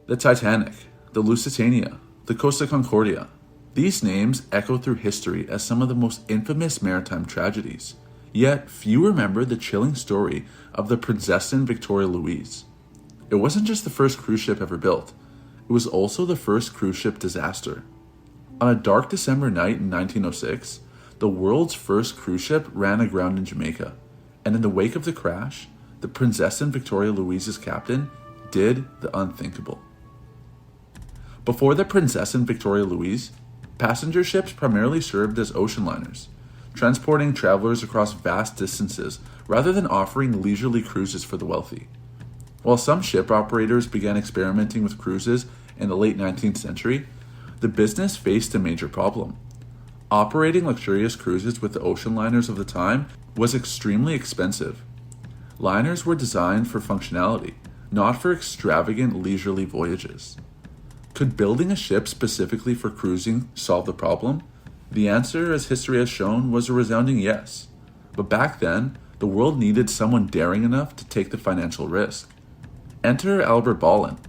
The Titanic, the Lusitania, the Costa Concordia. These names echo through history as some of the most infamous maritime tragedies. Yet, few remember the chilling story of the Prinzessin Victoria Luise. It wasn't just the first cruise ship ever built, it was also the first cruise ship disaster. On a dark December night in 1906, the world's first cruise ship ran aground in Jamaica, and in the wake of the crash, the Prinzessin Victoria Luise's captain did the unthinkable. Before the Prinzessin Victoria Luise, passenger ships primarily served as ocean liners, transporting travelers across vast distances rather than offering leisurely cruises for the wealthy. While some ship operators began experimenting with cruises in the late 19th century, the business faced a major problem. Operating luxurious cruises with the ocean liners of the time was extremely expensive. Liners were designed for functionality, not for extravagant leisurely voyages. Could building a ship specifically for cruising solve the problem? The answer, as history has shown, was a resounding yes. But back then, the world needed someone daring enough to take the financial risk. Enter Albert Bollin,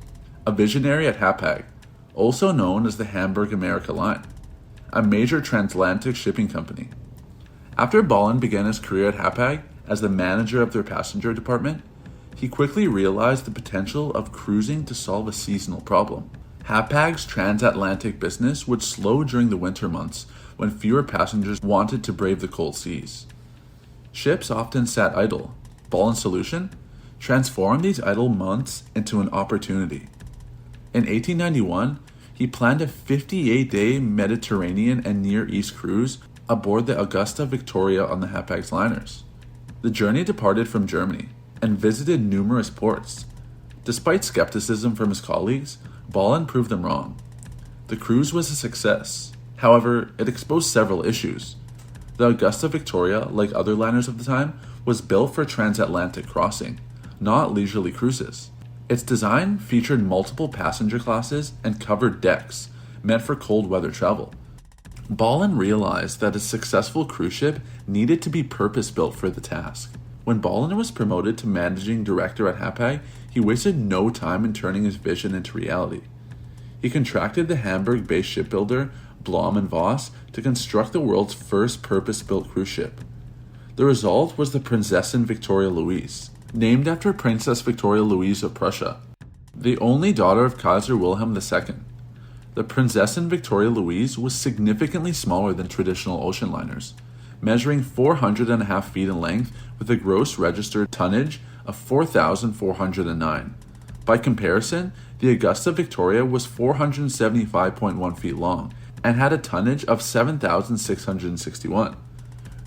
a visionary at Hapag, also known as the Hamburg America Line, a major transatlantic shipping company. After Bollin began his career at Hapag as the manager of their passenger department, he quickly realized the potential of cruising to solve a seasonal problem. Hapag's transatlantic business would slow during the winter months when fewer passengers wanted to brave the cold seas. Ships often sat idle. Bollin's solution? Transform these idle months into an opportunity. In 1891, he planned a 58-day Mediterranean and Near East cruise aboard the Augusta Victoria on the Hapag's liners. The journey departed from Germany and visited numerous ports. Despite skepticism from his colleagues, Bollin proved them wrong. The cruise was a success. However, it exposed several issues. The Augusta Victoria, like other liners of the time, was built for transatlantic crossing, not leisurely cruises. Its design featured multiple passenger classes and covered decks, meant for cold weather travel. Bollin realized that a successful cruise ship needed to be purpose-built for the task. When Bollin was promoted to managing director at Hapag, he wasted no time in turning his vision into reality. He contracted the Hamburg-based shipbuilder Blom and Voss to construct the world's first purpose-built cruise ship. The result was the Prinzessin Victoria Luise, named after Princess Victoria Luise of Prussia, the only daughter of Kaiser Wilhelm II. The Prinzessin Victoria Luise was significantly smaller than traditional ocean liners, measuring 400.5 feet in length with a gross registered tonnage of 4,409. By comparison, the Augusta Victoria was 475.1 feet long and had a tonnage of 7,661.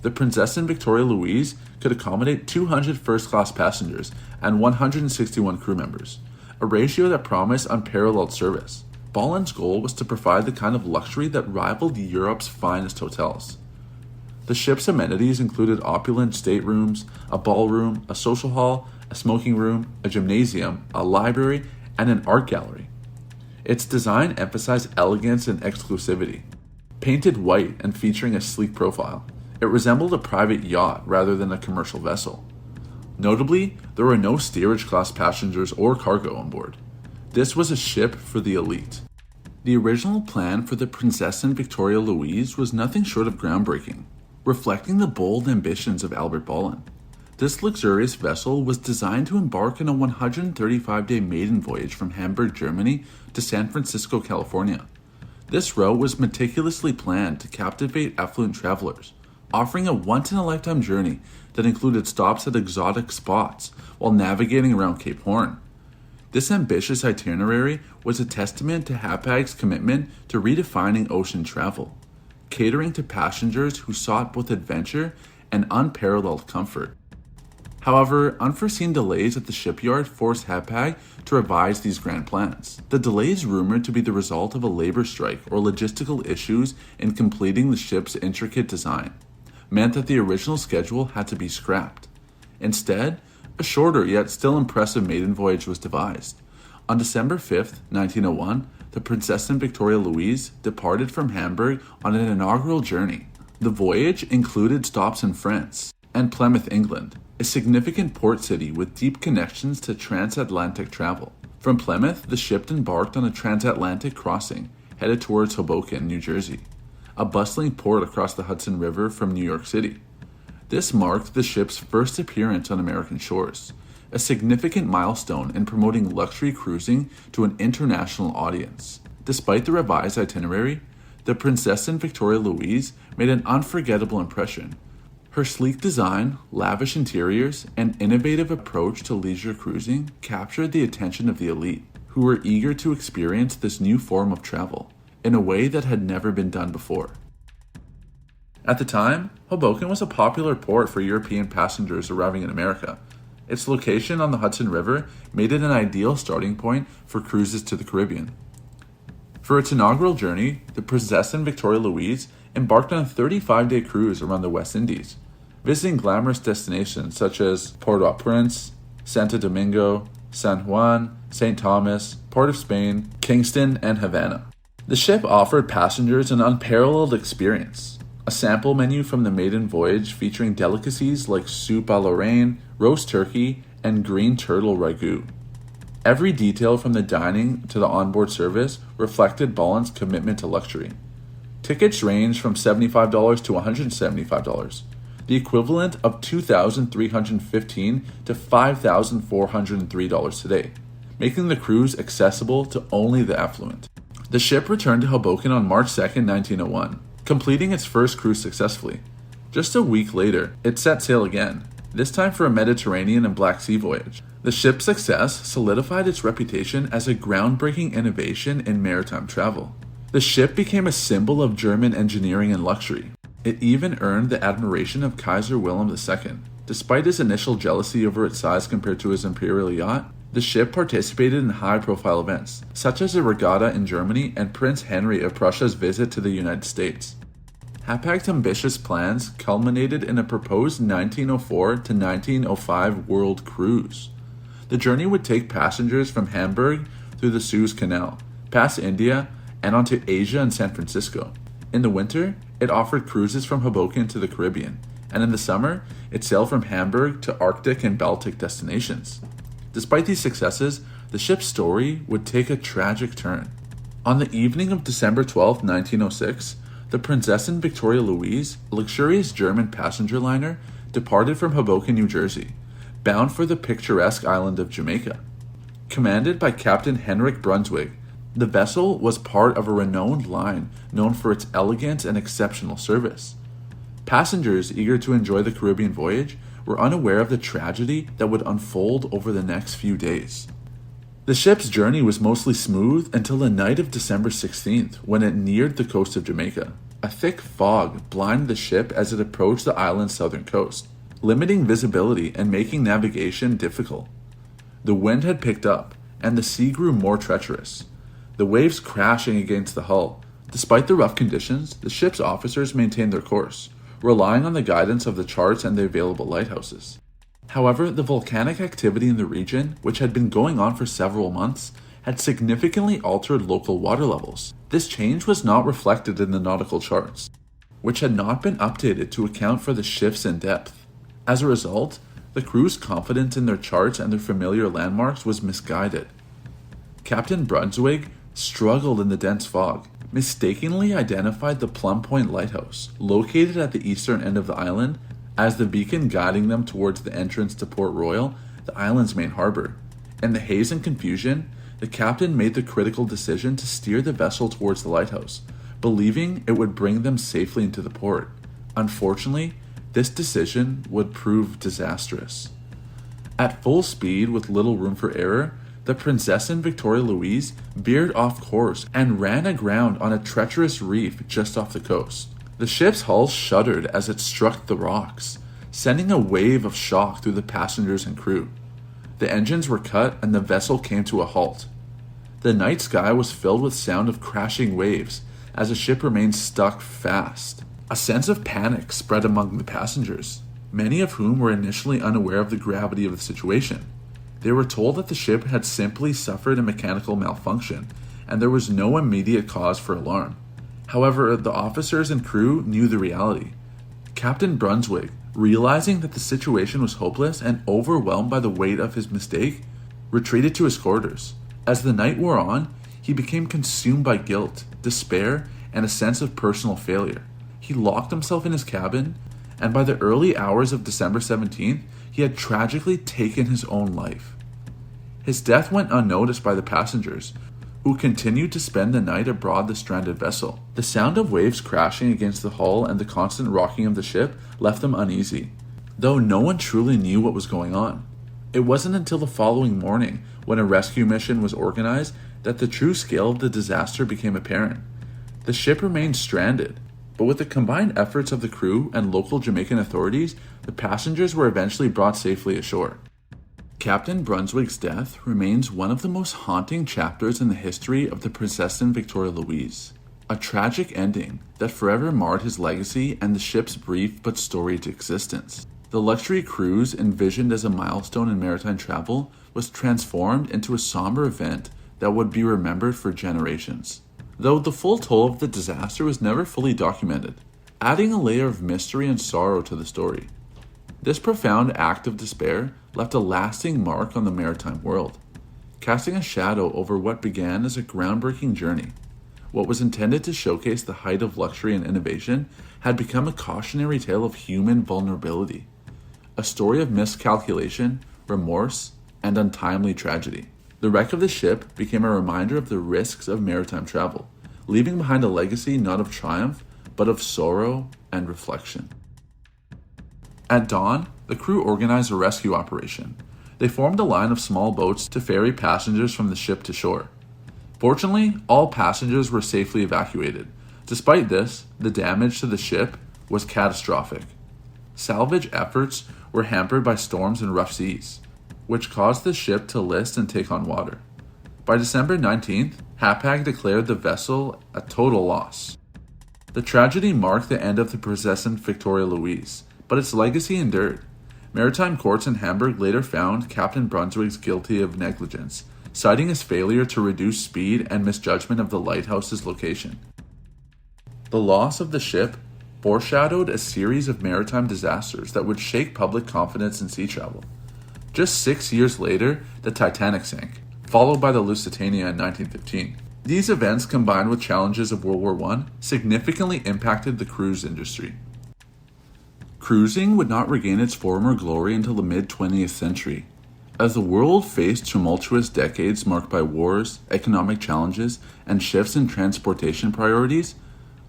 The Prinzessin Victoria Luise could accommodate 200 first-class passengers and 161 crew members, a ratio that promised unparalleled service. Bollin's goal was to provide the kind of luxury that rivaled Europe's finest hotels. The ship's amenities included opulent staterooms, a ballroom, a social hall, a smoking room, a gymnasium, a library, and an art gallery. Its design emphasized elegance and exclusivity. Painted white and featuring a sleek profile, it resembled a private yacht rather than a commercial vessel. Notably, there were no steerage-class passengers or cargo on board. This was a ship for the elite. The original plan for the Prinzessin Victoria Luise was nothing short of groundbreaking, reflecting the bold ambitions of Albert Bollin. This luxurious vessel was designed to embark on a 135-day maiden voyage from Hamburg, Germany to San Francisco, California. This route was meticulously planned to captivate affluent travelers, offering a once-in-a-lifetime journey that included stops at exotic spots while navigating around Cape Horn. This ambitious itinerary was a testament to Hapag's commitment to redefining ocean travel, catering to passengers who sought both adventure and unparalleled comfort. However, unforeseen delays at the shipyard forced Hapag to revise these grand plans. The delays, rumored to be the result of a labor strike or logistical issues in completing the ship's intricate design, meant that the original schedule had to be scrapped. Instead, a shorter yet still impressive maiden voyage was devised. On December 5, 1901, the Prinzessin Victoria Luise departed from Hamburg on an inaugural journey. The voyage included stops in France and Plymouth, England, a significant port city with deep connections to transatlantic travel. From Plymouth, the ship embarked on a transatlantic crossing headed towards Hoboken, New Jersey, a bustling port across the Hudson River from New York City. This marked the ship's first appearance on American shores, a significant milestone in promoting luxury cruising to an international audience. Despite the revised itinerary, the Prinzessin Victoria Luise made an unforgettable impression. Her sleek design, lavish interiors, and innovative approach to leisure cruising captured the attention of the elite, who were eager to experience this new form of travel in a way that had never been done before. At the time, Hoboken was a popular port for European passengers arriving in America. Its location on the Hudson River made it an ideal starting point for cruises to the Caribbean. For its inaugural journey, the Prinzessin Victoria Luise embarked on a 35-day cruise around the West Indies, visiting glamorous destinations such as Port-au-Prince, Santo Domingo, San Juan, St. Thomas, Port of Spain, Kingston, and Havana. The ship offered passengers an unparalleled experience. A sample menu from the Maiden voyage featuring delicacies like soup à Lorraine, roast turkey, and green turtle ragout. Every detail from the dining to the onboard service reflected Bolland's commitment to luxury. Tickets ranged from $75 to $175, the equivalent of $2,315 to $5,403 today, making the cruise accessible to only the affluent. The ship returned to Hoboken on March 2, 1901, completing its first cruise successfully. Just a week later, it set sail again, this time for a Mediterranean and Black Sea voyage. The ship's success solidified its reputation as a groundbreaking innovation in maritime travel. The ship became a symbol of German engineering and luxury. It even earned the admiration of Kaiser Wilhelm II. Despite his initial jealousy over its size compared to his imperial yacht, the ship participated in high-profile events, such as a regatta in Germany and Prince Henry of Prussia's visit to the United States. Hapag's ambitious plans culminated in a proposed 1904 to 1905 world cruise. The journey would take passengers from Hamburg through the Suez Canal, past India, and onto Asia and San Francisco. In the winter, it offered cruises from Hoboken to the Caribbean, and in the summer, it sailed from Hamburg to Arctic and Baltic destinations. Despite these successes, the ship's story would take a tragic turn. On the evening of December 12, 1906, the Prinzessin Victoria Luise, a luxurious German passenger liner, departed from Hoboken, New Jersey, bound for the picturesque island of Jamaica. Commanded by Captain Henrik Brunswick, the vessel was part of a renowned line known for its elegance and exceptional service. Passengers eager to enjoy the Caribbean voyage were unaware of the tragedy that would unfold over the next few days. The ship's journey was mostly smooth until the night of December 16th, when it neared the coast of Jamaica. A thick fog blinded the ship as it approached the island's southern coast, limiting visibility and making navigation difficult. The wind had picked up, and the sea grew more treacherous, the waves crashing against the hull. Despite the rough conditions, the ship's officers maintained their course, relying on the guidance of the charts and the available lighthouses. However, the volcanic activity in the region, which had been going on for several months, had significantly altered local water levels. This change was not reflected in the nautical charts, which had not been updated to account for the shifts in depth. As a result, the crew's confidence in their charts and their familiar landmarks was misguided. Captain Brunswick struggled in the dense fog, mistakenly identified the Plum Point Lighthouse, located at the eastern end of the island, as the beacon guiding them towards the entrance to Port Royal, the island's main harbor. In the haze and confusion, the captain made the critical decision to steer the vessel towards the lighthouse, believing it would bring them safely into the port. Unfortunately, this decision would prove disastrous. At full speed with little room for error, the Prinzessin Victoria Luise veered off course and ran aground on a treacherous reef just off the coast. The ship's hull shuddered as it struck the rocks, sending a wave of shock through the passengers and crew. The engines were cut and the vessel came to a halt. The night sky was filled with sound of crashing waves as the ship remained stuck fast. A sense of panic spread among the passengers, many of whom were initially unaware of the gravity of the situation. They were told that the ship had simply suffered a mechanical malfunction, and there was no immediate cause for alarm. However, the officers and crew knew the reality. Captain Brunswick, realizing that the situation was hopeless and overwhelmed by the weight of his mistake, retreated to his quarters. As the night wore on, he became consumed by guilt, despair, and a sense of personal failure. He locked himself in his cabin, and by the early hours of December 17th, he had tragically taken his own life. His death went unnoticed by the passengers, who continued to spend the night aboard the stranded vessel. The sound of waves crashing against the hull and the constant rocking of the ship left them uneasy, though no one truly knew what was going on. It wasn't until the following morning, when a rescue mission was organized, that the true scale of the disaster became apparent. The ship remained stranded, but with the combined efforts of the crew and local Jamaican authorities, the passengers were eventually brought safely ashore. Captain Brunswick's death remains one of the most haunting chapters in the history of the Prinzessin Victoria Luise, a tragic ending that forever marred his legacy and the ship's brief but storied existence. The luxury cruise, envisioned as a milestone in maritime travel, was transformed into a somber event that would be remembered for generations. Though the full toll of the disaster was never fully documented, adding a layer of mystery and sorrow to the story. This profound act of despair left a lasting mark on the maritime world, casting a shadow over what began as a groundbreaking journey. What was intended to showcase the height of luxury and innovation had become a cautionary tale of human vulnerability, a story of miscalculation, remorse, and untimely tragedy. The wreck of the ship became a reminder of the risks of maritime travel, leaving behind a legacy not of triumph, but of sorrow and reflection. At dawn, the crew organized a rescue operation. They formed a line of small boats to ferry passengers from the ship to shore. Fortunately, all passengers were safely evacuated. Despite this, the damage to the ship was catastrophic. Salvage efforts were hampered by storms and rough seas, which caused the ship to list and take on water. By December 19th, Hapag declared the vessel a total loss. The tragedy marked the end of the Prinzessin Victoria Luise, but its legacy endured. Maritime courts in Hamburg later found Captain Brunswick guilty of negligence, citing his failure to reduce speed and misjudgment of the lighthouse's location. The loss of the ship foreshadowed a series of maritime disasters that would shake public confidence in sea travel. Just 6 years later, the Titanic sank, followed by the Lusitania in 1915. These events, combined with challenges of World War I, significantly impacted the cruise industry. Cruising would not regain its former glory until the mid-20th century. As the world faced tumultuous decades marked by wars, economic challenges, and shifts in transportation priorities,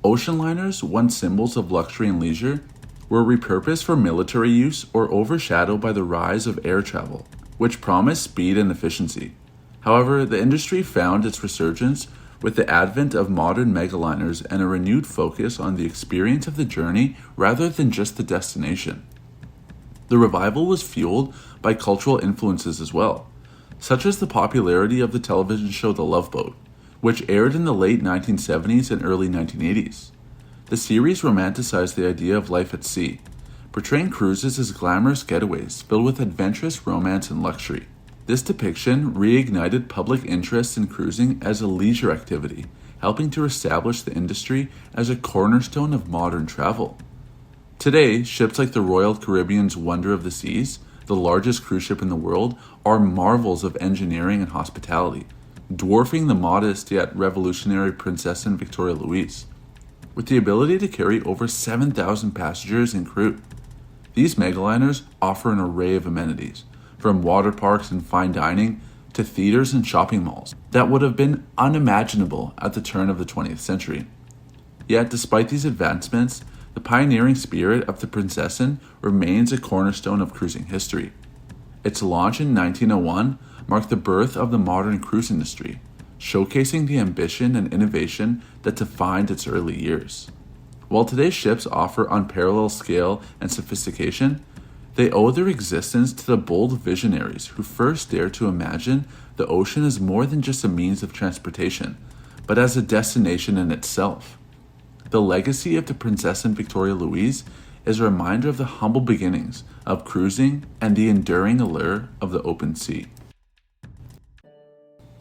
ocean liners, once symbols of luxury and leisure, were repurposed for military use or overshadowed by the rise of air travel, which promised speed and efficiency. However, the industry found its resurgence with the advent of modern megaliners and a renewed focus on the experience of the journey rather than just the destination. The revival was fueled by cultural influences as well, such as the popularity of the television show The Love Boat, which aired in the late 1970s and early 1980s. The series romanticized the idea of life at sea, portraying cruises as glamorous getaways filled with adventurous romance and luxury. This depiction reignited public interest in cruising as a leisure activity, helping to establish the industry as a cornerstone of modern travel. Today, ships like the Royal Caribbean's Wonder of the Seas, the largest cruise ship in the world, are marvels of engineering and hospitality, dwarfing the modest yet revolutionary Prinzessin Victoria Luise, with the ability to carry over 7,000 passengers and crew. These megaliners offer an array of amenities, from water parks and fine dining to theaters and shopping malls that would have been unimaginable at the turn of the 20th century. Yet, despite these advancements, the pioneering spirit of the Prinzessin remains a cornerstone of cruising history. Its launch in 1901 marked the birth of the modern cruise industry, showcasing the ambition and innovation that defined its early years. While today's ships offer unparalleled scale and sophistication, they owe their existence to the bold visionaries who first dared to imagine the ocean as more than just a means of transportation, but as a destination in itself. The legacy of the Prinzessin Victoria Luise is a reminder of the humble beginnings of cruising and the enduring allure of the open sea.